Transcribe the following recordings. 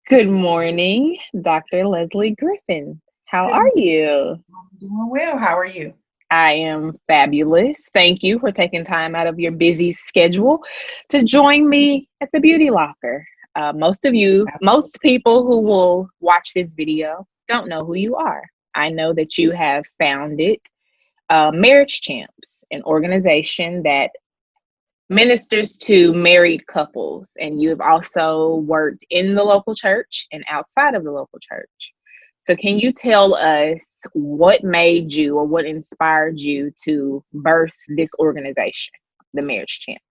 Good morning, Dr. Leslie Griffin. How Good are morning. you? I'm doing well. How are you? I am fabulous. Thank you for taking time out of your busy schedule to join me at the Beauty Locker. Most Absolutely. people who will watch this video don't know who you are. I know that you have founded Marriage Champs, an organization that ministers to married couples, and you've also worked in the local church and outside of the local church. So, can you tell us what made you or what inspired you to birth this organization, the Marriage Champs?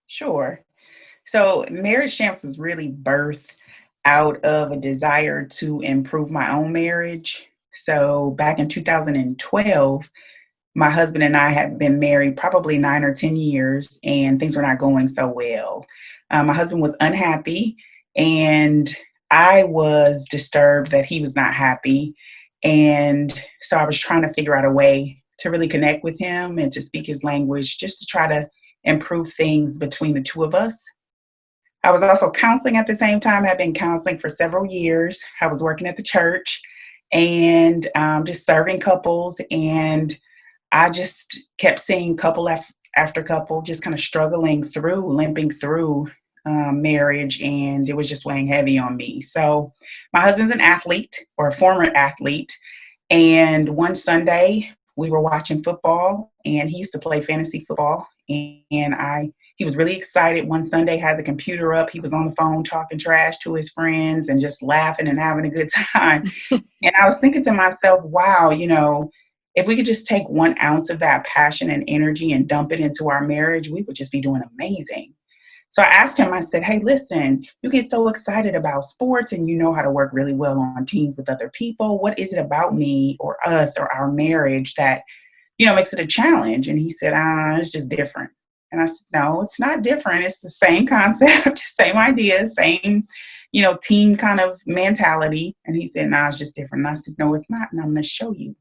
Sure. So, Marriage Champs was really birthed out of a desire to improve my own marriage. So, back in 2012, my husband and I had been married probably 9 or 10 years, and things were not going so well. My husband was unhappy, and I was disturbed that he was not happy. And so I was trying to figure out a way to really connect with him and to speak his language, just to try to improve things between the two of us. I was also counseling at the same time. I've been counseling for several years. I was working at the church and just serving couples. And I just kept seeing after couple just kind of struggling through, limping through marriage, and it was just weighing heavy on me. So, my husband's an athlete or a former athlete, and one Sunday we were watching football, and he used to play fantasy football, and I he was really excited one Sunday, had the computer up, he was on the phone talking trash to his friends and just laughing and having a good time. And I was thinking to myself, wow, if we could just take 1 ounce of that passion and energy and dump it into our marriage, we would just be doing amazing. So I asked him, I said, hey, listen, you get so excited about sports and you know how to work really well on teams with other people. What is it about me or us or our marriage that, makes it a challenge? And he said, it's just different. And I said, no, it's not different. It's the same concept, same idea, same, team kind of mentality. And he said, no, it's just different. And I said, no, it's not. And I'm going to show you.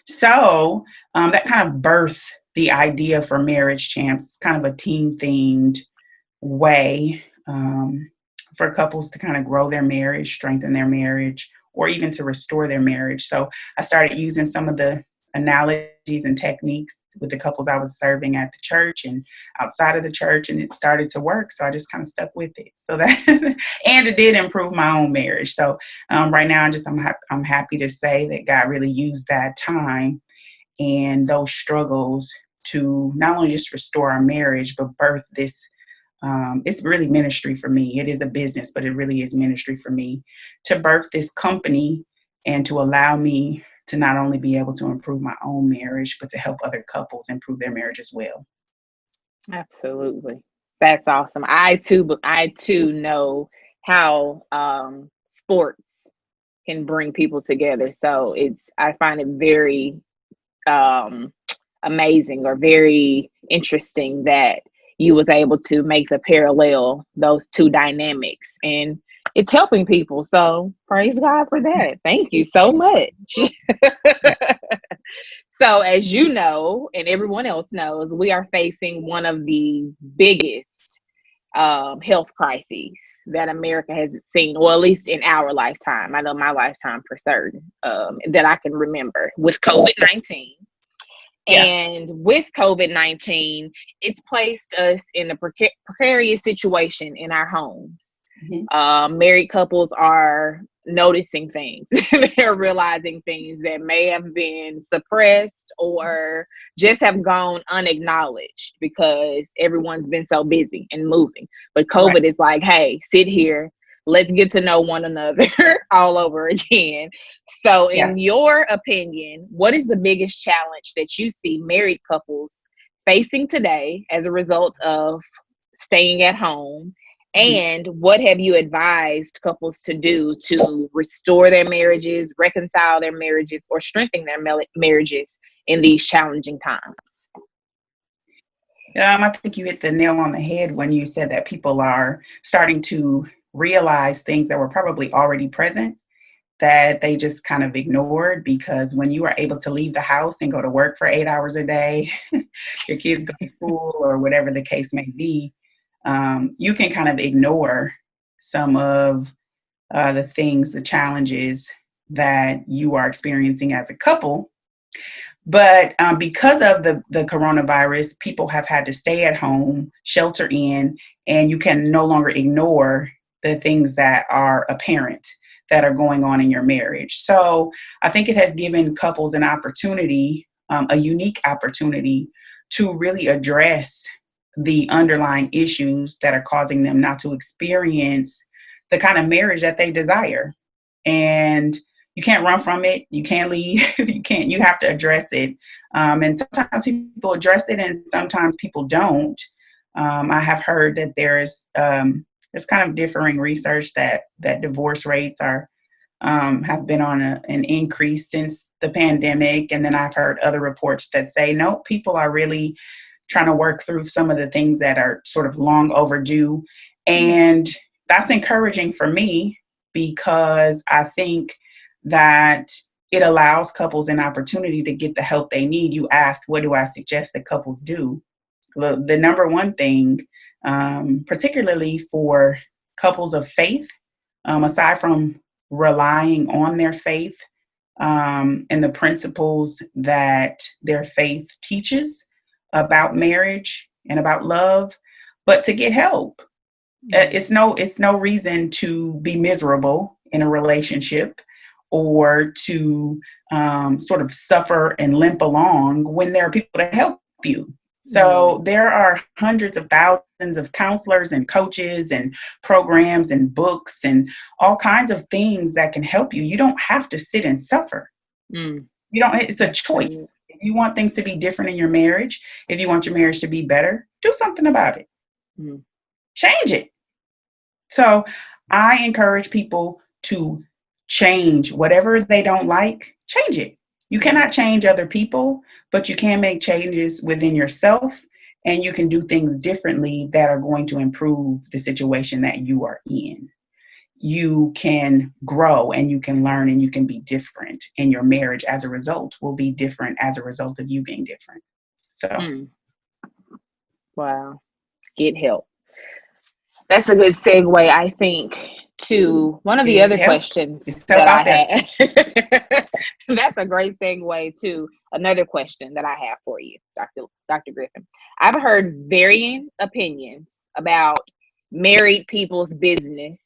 So that kind of birthed the idea for Marriage Champs. It's kind of a team themed way for couples to kind of grow their marriage, strengthen their marriage, or even to restore their marriage. So I started using some of the analogies and techniques with the couples I was serving at the church and outside of the church, and it started to work. So I just kind of stuck with it. So that, and it did improve my own marriage. So right now, I'm happy to say that God really used that time and those struggles to not only just restore our marriage, but birth this. It's really ministry for me. It is a business, but it really is ministry for me to birth this company and to allow me to not only be able to improve my own marriage, but to help other couples improve their marriage as well. Absolutely. That's awesome. I too know how sports can bring people together. So I find it very um, amazing or very interesting that you was able to make the parallel those two dynamics, and it's helping people. So praise God for that. Thank you so much. Yeah. So, as you know, and everyone else knows, we are facing one of the biggest health crises that America has seen, or at least in our lifetime. I know my lifetime for certain, that I can remember, with COVID-19. Yeah. And with COVID-19, it's placed us in a precarious situation in our homes. Mhm. Married couples are noticing things. They're realizing things that may have been suppressed or just have gone unacknowledged because everyone's been so busy and moving. But Right. COVID is like, hey, sit here. Let's get to know one another all over again. So, Yeah. in your opinion, what is the biggest challenge that you see married couples facing today as a result of staying at home? Mhm. And what have you advised couples to do to restore their marriages, reconcile their marriages, or strengthen their marriages in these challenging times? I think you hit the nail on the head when you said that people are starting to realize things that were probably already present that they just kind of ignored, because when you are able to leave the house and go to work for 8 hours a day, your kids go to school or whatever the case may be, you can kind of ignore some of the challenges that you are experiencing as a couple. But because of the coronavirus, people have had to stay at home, shelter in, and you can no longer ignore the things that are apparent that are going on in your marriage. So I think it has given couples an opportunity, a unique opportunity to really address the underlying issues that are causing them not to experience the kind of marriage that they desire. And you can't run from it. You can't leave. You have to address it. And sometimes people address it and sometimes people don't. I have heard that there's kind of differing research that divorce rates are have been on an increase since the pandemic. And then I've heard other reports that say, no, people are really trying to work through some of the things that are sort of long overdue. And that's encouraging for me because I think that it allows couples an opportunity to get the help they need. You asked, what do I suggest that couples do? The number one thing, particularly for couples of faith, aside from relying on their faith and the principles that their faith teaches about marriage and about love, but to get help. It's no reason to be miserable in a relationship or to sort of suffer and limp along when there are people to help you. So there are hundreds of thousands of counselors and coaches and programs and books and all kinds of things that can help you. You don't have to sit and suffer. You don't. It's a choice. If you want things to be different in your marriage, if you want your marriage to be better, do something about it. Change it. So I encourage people to change whatever they don't like, change it. You cannot change other people, but you can make changes within yourself and you can do things differently that are going to improve the situation that you are in. You can grow and you can learn and you can be different, and your marriage as a result will be different as a result of you being different. So, Wow. Get help. That's a good segue, I think, to one of the other questions that I had. That's a great segue to another question that I have for you, Dr. Griffin. I've heard varying opinions about married people's business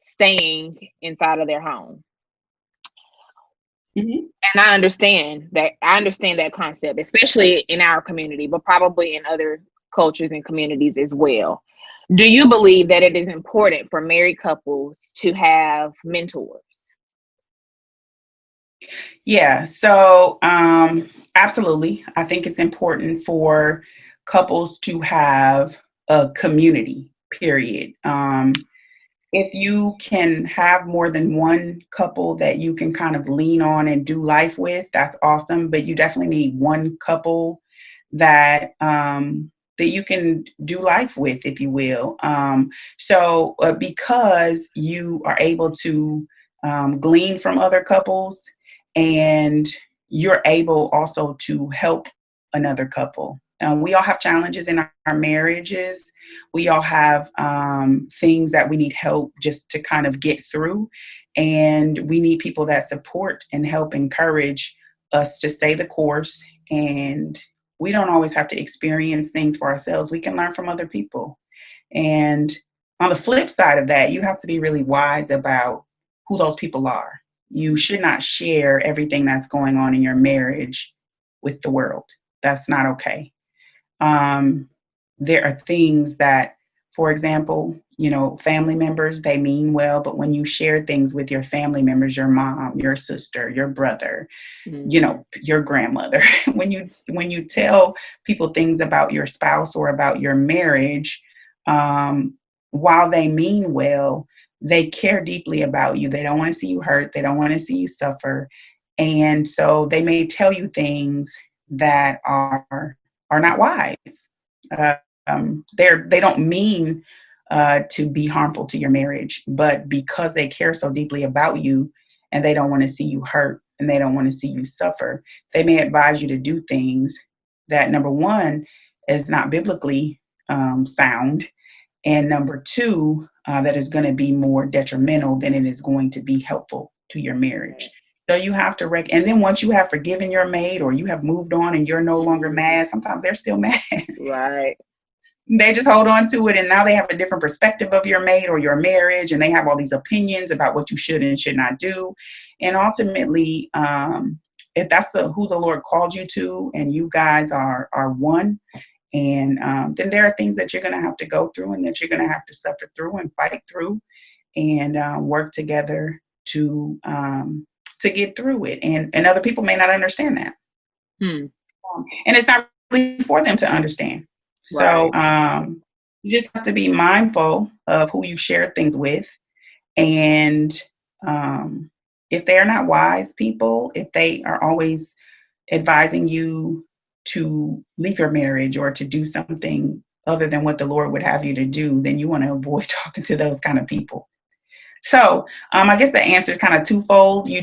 staying inside of their home. And I understand that concept, especially in our community, but probably in other cultures and communities as well. Do you believe that it is important for married couples to have mentors? Yeah, so absolutely. I think it's important for couples to have a community, period. If you can have more than one couple that you can kind of lean on and do life with, that's awesome. But you definitely need one couple that that you can do life with, if you will. So because you are able to glean from other couples, and you're able also to help another couple. We all have challenges in our marriages. We all have things that we need help just to kind of get through. And we need people that support and help encourage us to stay the course. And we don't always have to experience things for ourselves. We can learn from other people. And on the flip side of that, you have to be really wise about who those people are. You should not share everything that's going on in your marriage with the world. That's not okay. There are things that, for example, family members, they mean well, but when you share things with your family members, your mom, your sister, your brother, your grandmother, when you tell people things about your spouse or about your marriage, while they mean well, they care deeply about you. They don't want to see you hurt. They don't want to see you suffer. And so they may tell you things that are not wise. They don't mean to be harmful to your marriage, but because they care so deeply about you and they don't want to see you hurt and they don't want to see you suffer, they may advise you to do things that, number one, is not biblically sound. And number two, that is going to be more detrimental than it is going to be helpful to your marriage. So you have to and then once you have forgiven your mate or you have moved on and you're no longer mad, sometimes they're still mad. Right. They just hold on to it, and now they have a different perspective of your mate or your marriage, and they have all these opinions about what you should and should not do. And ultimately, if that's who the Lord called you to, and you guys are one, and then there are things that you're going to have to go through and that you're going to have to suffer through and fight through and work together to get through it. And other people may not understand that. And it's not really for them to understand. Right. So you just have to be mindful of who you share things with. And if they're not wise people, if they are always advising you to leave your marriage or to do something other than what the Lord would have you to do, then you want to avoid talking to those kind of people. So I guess the answer is kind of twofold. You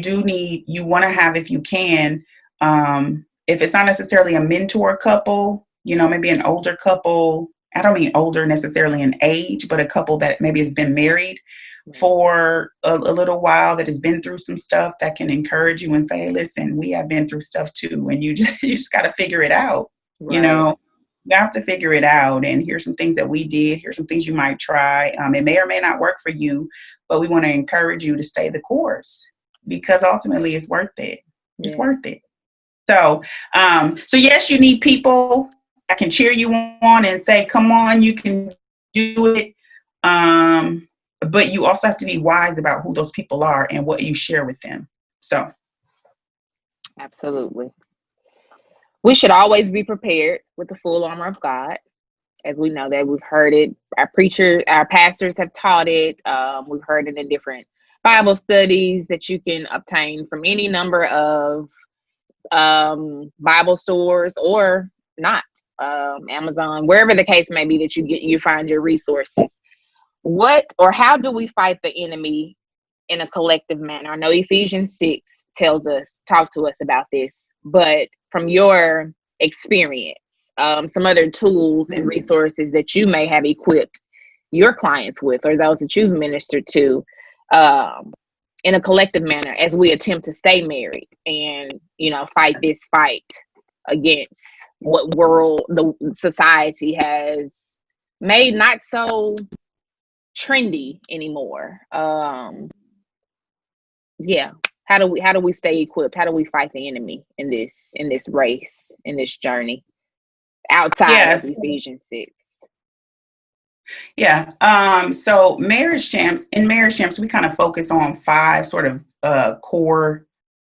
want to have, if you can, if it's not necessarily a mentor couple, maybe an older couple. I don't mean older necessarily in age, but a couple that maybe has been married for a little while, that has been through some stuff, that can encourage you and say, hey, listen, we have been through stuff too. And you just got to figure it out. Right. You have to figure it out. And here's some things that we did. Here's some things you might try. It may or may not work for you, but we want to encourage you to stay the course, because ultimately it's worth it. It's worth it. So yes, you need people that can cheer you on and say, come on, you can do it. But you also have to be wise about who those people are and what you share with them. So. Absolutely. We should always be prepared with the full armor of God. As we know that, we've heard it. Our pastors have taught it. We've heard it in different Bible studies that you can obtain from any number of Bible stores, or not, Amazon, wherever the case may be that you find your resources. How do we fight the enemy in a collective manner? I know Ephesians 6 talk to us about this, but from your experience, some other tools and resources that you may have equipped your clients with, or those that you've ministered to, in a collective manner, as we attempt to stay married and, fight this fight against what the society has made not so trendy anymore. How do we stay equipped? How do we fight the enemy in this race, in this journey outside of Ephesians 6? So Marriage Champs, we kind of focus on 5 sort of core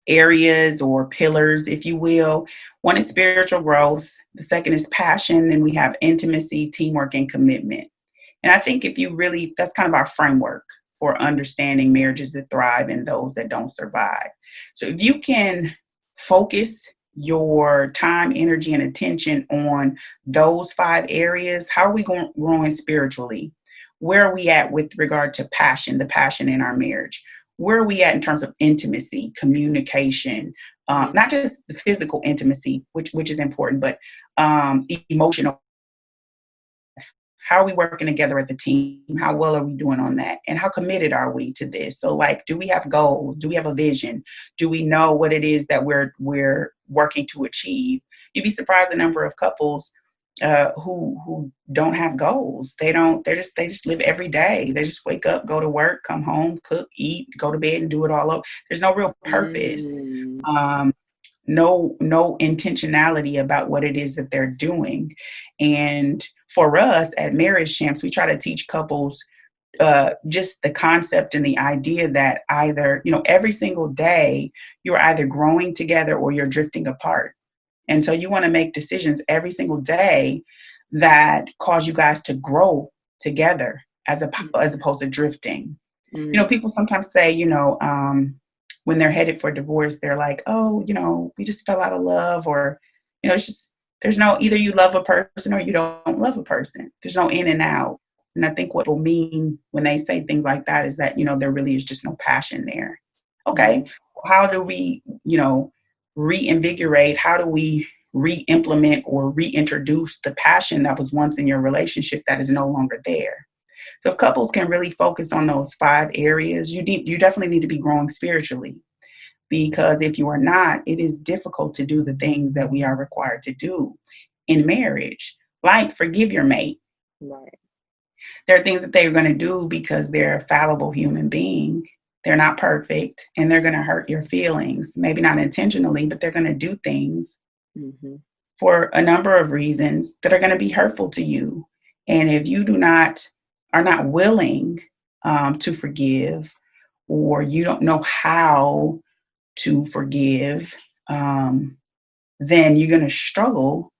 areas or pillars, if you will. One is spiritual growth. The second is passion. Then we have intimacy, teamwork, and commitment. And I think that's kind of our framework for understanding marriages that thrive and those that don't survive. So if you can focus your time, energy, and attention on those 5 areas, how are we growing spiritually? Where are we at with regard to passion, the passion in our marriage? Where are we at in terms of intimacy, communication, not just the physical intimacy, which is important, but emotional. How are we working together as a team? How well are we doing on that? And how committed are we to this? So do we have goals? Do we have a vision? Do we know what it is that we're working to achieve? You'd be surprised the number of couples who don't have goals. They just live every day. They just wake up, go to work, come home, cook, eat, go to bed, and do it all over. There's no real purpose. No intentionality about what it is that they're doing. And for us at Marriage Champs, we try to teach couples just the concept and the idea that either, every single day you're either growing together or you're drifting apart. And so you want to make decisions every single day that cause you guys to grow together as opposed to drifting. People sometimes say, when they're headed for divorce, they're like, oh, we just fell out of love, or, it's just, there's no, either you love a person or you don't love a person. There's no in and out. And I think what people mean when they say things like that is that, there really is just no passion there. Okay. How do we, reinvigorate? How do we re-implement or reintroduce the passion that was once in your relationship that is no longer there. So if couples can really focus on those 5 areas, you definitely need to be growing spiritually. Because if you are not, it is difficult to do the things that we are required to do in marriage, like forgive your mate. Right. There are things that they're going to do because they're a fallible human being. They're not perfect, and they're going to hurt your feelings. Maybe not intentionally, but they're going to do things for a number of reasons that are going to be hurtful to you. And if you are not willing to forgive, or you don't know how to forgive, then you're going to struggle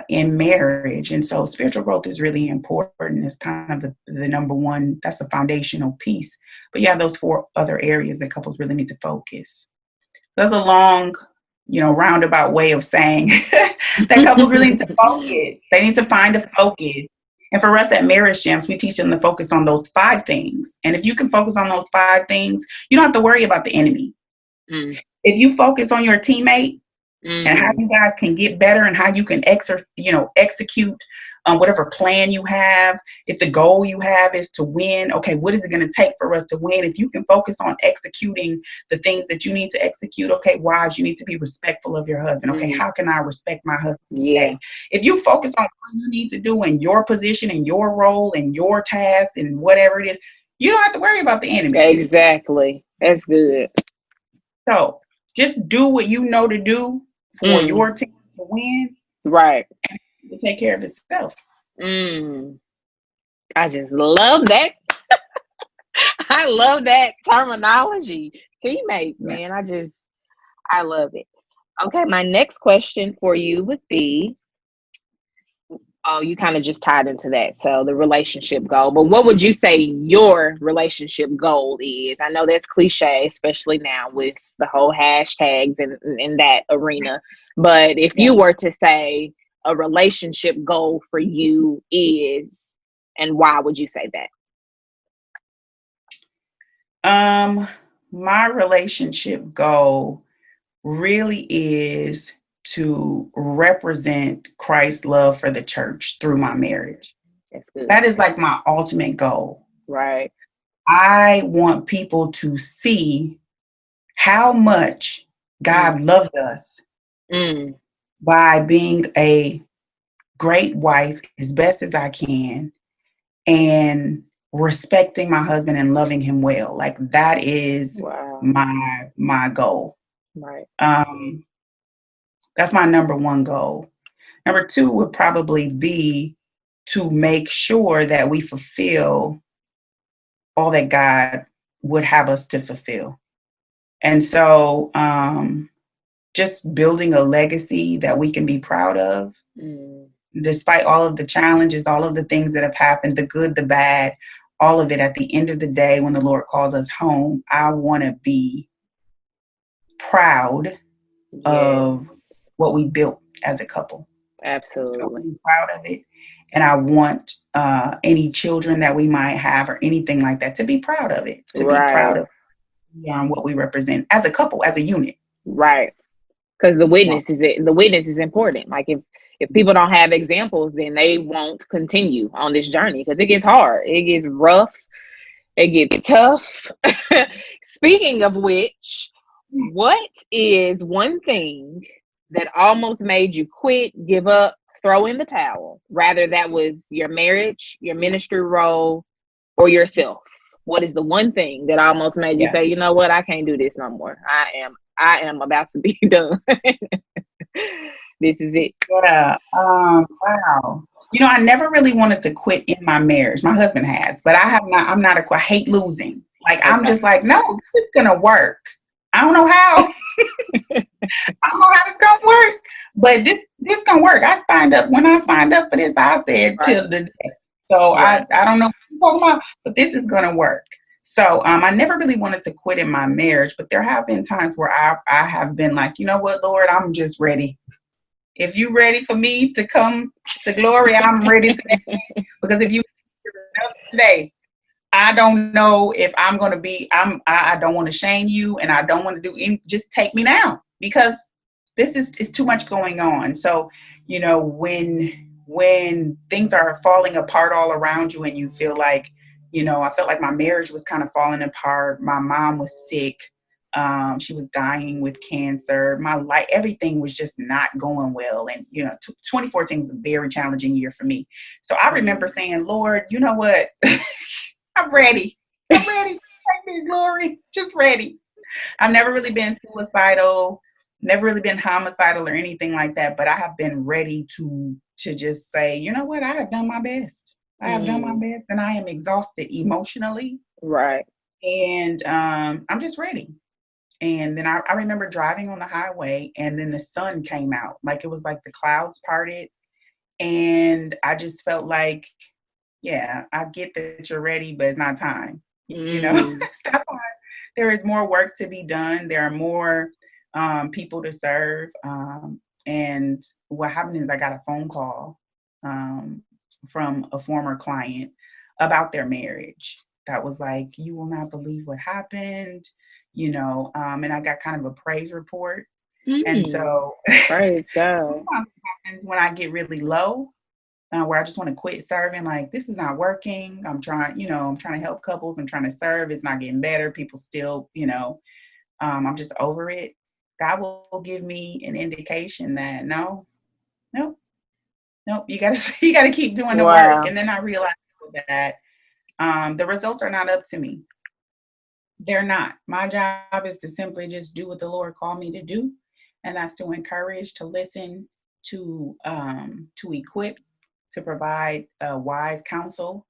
in marriage. And so spiritual growth is really important. It's kind of the number one, that's the foundational piece. But you have those 4 other areas that couples really need to focus. That's a long, roundabout way of saying that couples really need to focus. They need to find a focus. And for us at Marriage Champs, we teach them to focus on those 5 things. And if you can focus on those 5 things, you don't have to worry about the enemy. If you focus on your teammate and how you guys can get better and how you can execute whatever plan you have. If the goal you have is to win, okay, what is it going to take for us to win? If you can focus on executing the things that you need to execute, okay, wives, you need to be respectful of your husband. Okay, how can I respect my husband today? If you focus on what you need to do in your position, in your role, in your task, and whatever it is, you don't have to worry about the enemy. Exactly. That's good. So just do what you know to do for your team to win. Right. And to take care of itself. I just love that. I love that terminology. Teammates, man. I love it. Okay, my next question for you would be, you kind of just tied into that. So the relationship goal. But what would you say your relationship goal is? I know that's cliche, especially now with the whole hashtags in that arena. But if you were to say a relationship goal for you is, and why would you say that? My relationship goal really is to represent Christ's love for the church through my marriage. That's good. That is like my ultimate goal. Right. I want people to see how much God loves us by being a great wife as best as I can and respecting my husband and loving him well. Like that is my goal. Right. That's my number 1 goal. Number 2 would probably be to make sure that we fulfill all that God would have us to fulfill. And so just building a legacy that we can be proud of, despite all of the challenges, all of the things that have happened, the good, the bad, all of it. At the end of the day, when the Lord calls us home, I want to be proud of what we built as a couple. Absolutely. So I'm proud of it. And I want any children that we might have or anything like that to be proud of it, to be proud of what we represent as a couple, as a unit. Right. Because the witness is important. Like if people don't have examples, then they won't continue on this journey because it gets hard. It gets rough. It gets tough. Speaking of which, what is one thing that almost made you quit, give up, throw in the towel? Rather that was your marriage, your ministry role, or yourself. What is the one thing that almost made you say, you know what, I can't do this no more. I am about to be done. This is it. Yeah. Wow. I never really wanted to quit in my marriage. My husband has, but I hate losing. Like, I'm just like, no, it's going to work. I don't know how. I don't know how it's going to work, but this going to work. When I signed up for this, I said till the day. So I don't know what you're talking about, but this is going to work. So I never really wanted to quit in my marriage, but there have been times where I have been like, you know what, Lord, I'm just ready. If you're ready for me to come to glory, I'm ready today. Because if you today, I don't know if I'm going to be, I don't want to shame you and I don't want to do anything. Just take me now because this is too much going on. So, when things are falling apart all around you and you feel like, I felt like my marriage was kind of falling apart. My mom was sick. She was dying with cancer. My life, everything was just not going well. And, 2014 was a very challenging year for me. So I remember saying, Lord, you know what? I'm ready. I'm ready. Take me glory. Just ready. I've never really been suicidal, never really been homicidal or anything like that, but I have been ready to just say, you know what, I have done my best. I have done my best, and I am exhausted emotionally. Right. And I'm just ready. And then I remember driving on the highway, and then the sun came out. Like, it was like the clouds parted. And I just felt like, yeah, I get that you're ready, but it's not time. It's not time. There is more work to be done. There are more people to serve. And what happened is I got a phone call from a former client about their marriage that was like, you will not believe what happened, and I got kind of a praise report. And so Praise God. sometimes it happens when I get really low, where I just want to quit serving. Like, this is not working. I'm trying to help couples. I'm trying to serve. It's not getting better. People still, I'm just over it. God will give me an indication that no, nope, nope. You gotta keep doing the work. Wow. And then I realized that the results are not up to me. They're not. My job is to simply just do what the Lord called me to do, and that's to encourage, to listen, to equip, to provide wise counsel,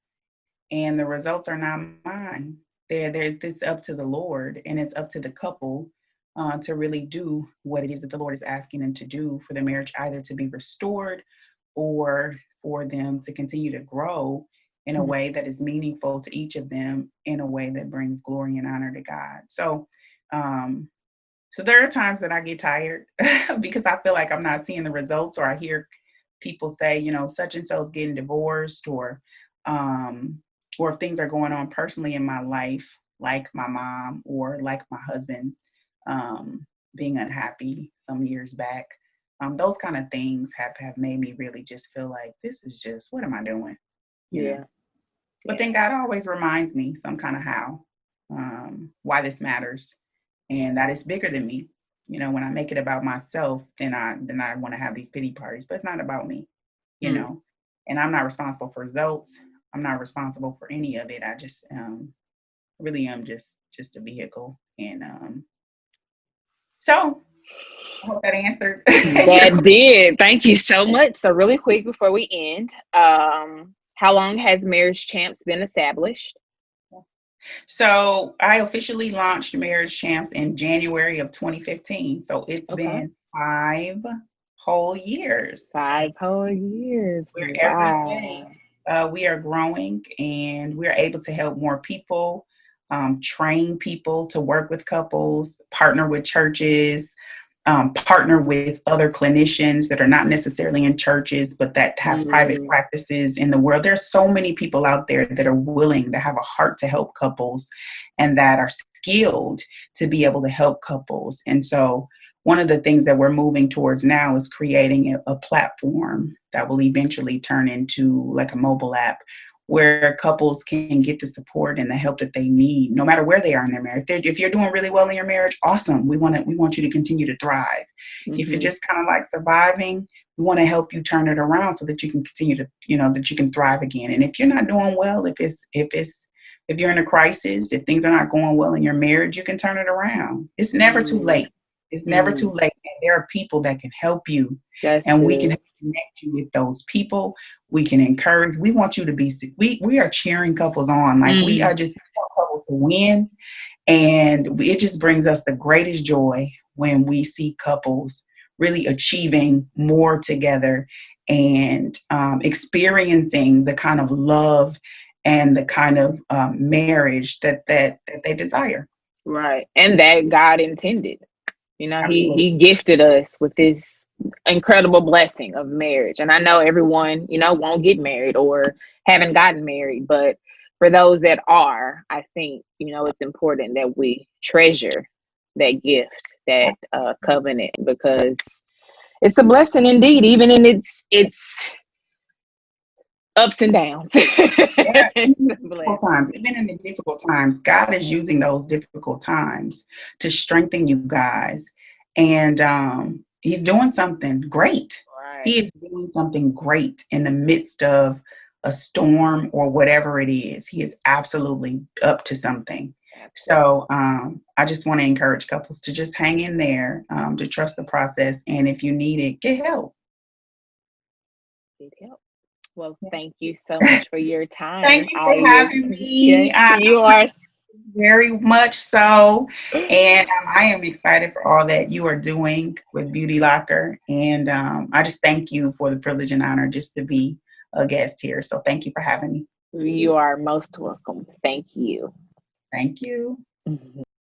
and the results are not mine. It's up to the Lord, and it's up to the couple to really do what it is that the Lord is asking them to do for the marriage, either to be restored or for them to continue to grow in a way that is meaningful to each of them, in a way that brings glory and honor to God. So there are times that I get tired because I feel like I'm not seeing the results, or I hear people say, such and so is getting divorced, or if things are going on personally in my life, like my mom or like my husband being unhappy some years back. Those kind of things have made me really just feel like, this is just, what am I doing? Yeah. But then God always reminds me some kind of how, why this matters, and that it's bigger than me. When I make it about myself, then I want to have these pity parties, but it's not about me, and I'm not responsible for results. I'm not responsible for any of it. I just really am just a vehicle. And so I hope that answered your That question. did. Thank you so much. So really quick before we end, how long has Marriage Champs been established? So I officially launched Marriage Champs in January of 2015. So it's Okay. been 5 whole years. 5 whole years. Where every day Wow. we are growing, and we're able to help more people, train people to work with couples, partner with churches, partner with other clinicians that are not necessarily in churches, but that have private practices in the world. There's so many people out there that are willing, that have a heart to help couples, and that are skilled to be able to help couples. And so one of the things that we're moving towards now is creating a platform that will eventually turn into like a mobile app, where couples can get the support and the help that they need, no matter where they are in their marriage. If you're doing really well in your marriage, awesome. We want you to continue to thrive. If you're just kind of like surviving, we want to help you turn it around so that you can continue to, that you can thrive again. And if you're not doing well, if you're in a crisis, if things are not going well in your marriage, you can turn it around. It's never too late. It's never too late. And there are people that can help you. That's And we good. can connect you with those people. We can encourage. We want you to be, we are cheering couples on. Like, we are just want couples to win. And it just brings us the greatest joy when we see couples really achieving more together, and experiencing the kind of love and the kind of marriage that they desire. Right. And that God intended. Absolutely. He gifted us with this incredible blessing of marriage. And I know everyone, won't get married or haven't gotten married, but for those that are, I think, it's important that we treasure that gift, that covenant, because it's a blessing indeed, even in its ups and downs. Yeah, It's even in a the difficult blessing. times, even in the difficult times, God is using those difficult times to strengthen you guys. And He's doing something great. Right. He is doing something great in the midst of a storm or whatever it is. He is absolutely up to something. So I just want to encourage couples to just hang in there, to trust the process. And if you need it, get help. Good help. Well, thank you so much for your time. Thank you for I having me. appreciate you are. Very much so. And I am excited for all that you are doing with Beauty Locker. And I just thank you for the privilege and honor just to be a guest here. So thank you for having me. You are most welcome. Thank you. Thank you. Mhm.